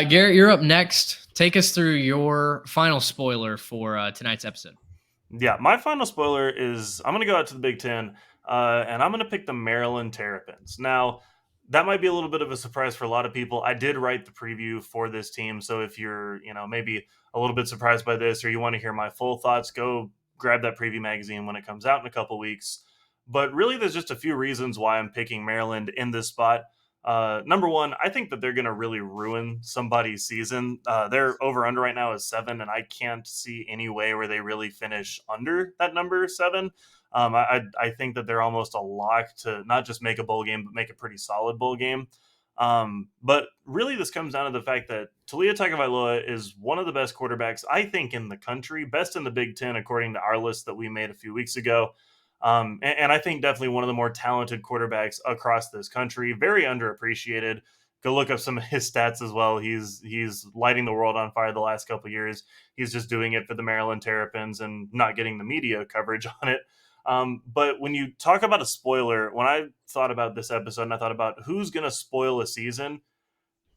Garrett, you're up next. Take us through your final spoiler for tonight's episode. Yeah, my final spoiler is I'm going to go out to the Big Ten, and I'm going to pick the Maryland Terrapins. Now, that might be a little bit of a surprise for a lot of people. I did write the preview for this team, so if you're, maybe a little bit surprised by this or you want to hear my full thoughts, go grab that preview magazine when it comes out in a couple weeks. But really, there's just a few reasons why I'm picking Maryland in this spot. Number one, I think that they're going to really ruin somebody's season. Their over under right now is 7, and I can't see any way where they really finish under that number 7. I think that they're almost a lock to not just make a bowl game, but make a pretty solid bowl game. But really, this comes down to the fact that Taulia Tagovailoa is one of the best quarterbacks, I think, in the country, best in the Big Ten, according to our list that we made a few weeks ago. And I think definitely one of the more talented quarterbacks across this country, very underappreciated. Go look up some of his stats as well. He's lighting the world on fire the last couple of years. He's just doing it for the Maryland Terrapins and not getting the media coverage on it. But when you talk about a spoiler, when I thought about this episode and I thought about who's going to spoil a season,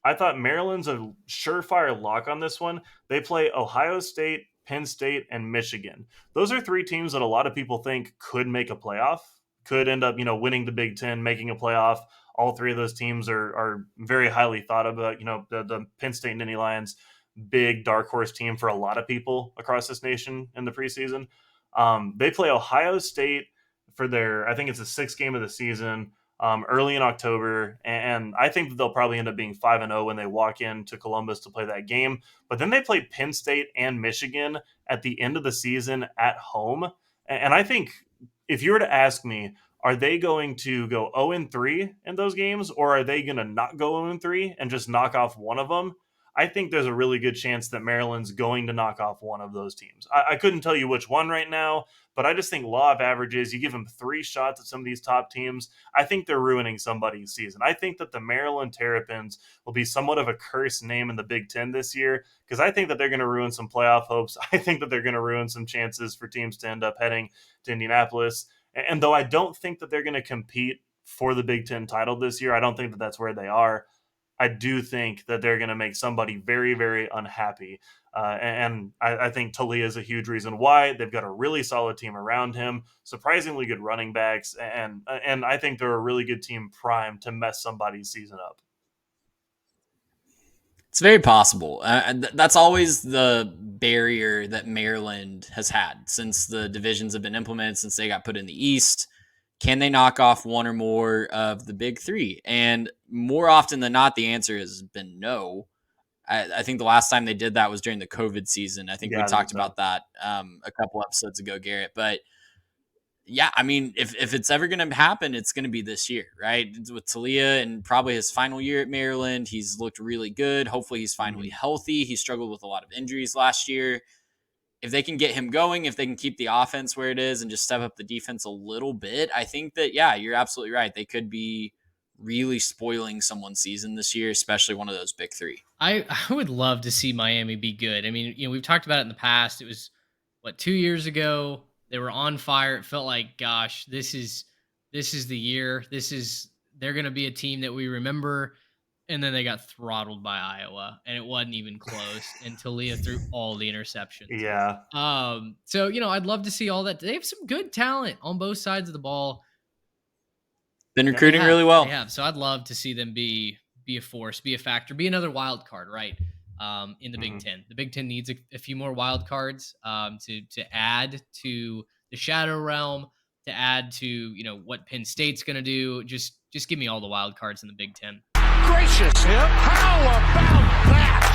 I thought Maryland's a surefire lock on this one. They play Ohio State, Penn State, and Michigan. Those are 3 teams that a lot of people think could make a playoff, could end up, winning the Big Ten, making a playoff. All 3 of those teams are very highly thought about. The Penn State Nittany Lions, big dark horse team for a lot of people across this nation in the preseason. They play Ohio State for I think it's the 6th game of the season, early in October, and I think that they'll probably end up being 5-0 when they walk into Columbus to play that game. But then they play Penn State and Michigan at the end of the season at home. And I think if you were to ask me, are they going to go 0-3 in those games, or are they going to not go 0-3 and just knock off one of them? I think there's a really good chance that Maryland's going to knock off one of those teams. I couldn't tell you which one right now, but I just think law of averages, you give them 3 shots at some of these top teams, I think they're ruining somebody's season. I think that the Maryland Terrapins will be somewhat of a cursed name in the Big Ten this year because I think that they're going to ruin some playoff hopes. I think that they're going to ruin some chances for teams to end up heading to Indianapolis. And though I don't think that they're going to compete for the Big Ten title this year, I don't think that that's where they are. I do think that they're going to make somebody very, very unhappy. And I think Taulia is a huge reason why. They've got a really solid team around him, surprisingly good running backs, and I think they're a really good team primed to mess somebody's season up. It's very possible. That's always the barrier that Maryland has had since the divisions have been implemented, since they got put in the East. Can they knock off one or more of the big 3? And more often than not, the answer has been no. I think the last time they did that was during the COVID season. I think we talked about that a couple episodes ago, Garrett. But yeah, I mean, if it's ever going to happen, it's going to be this year, right? With Taulia and probably his final year at Maryland, he's looked really good. Hopefully he's finally healthy. He struggled with a lot of injuries last year. If they can get him going, if they can keep the offense where it is and just step up the defense a little bit, I think that, yeah, you're absolutely right. They could be really spoiling someone's season this year, especially one of those big 3. I would love to see Miami be good. I mean, we've talked about it in the past. It was, 2 years ago? They were on fire. It felt like, gosh, this is the year. They're going to be a team that we remember. And then they got throttled by Iowa, and it wasn't even close. And Taulia threw all the interceptions. Yeah. So I'd love to see all that. They have some good talent on both sides of the ball. Been recruiting really well. They have. So I'd love to see them be a force, be a factor, be another wild card, right? In the Big Ten. The Big Ten needs a few more wild cards to add to the shadow realm, to add to what Penn State's going to do. Just give me all the wild cards in the Big Ten. Gracious, how about that?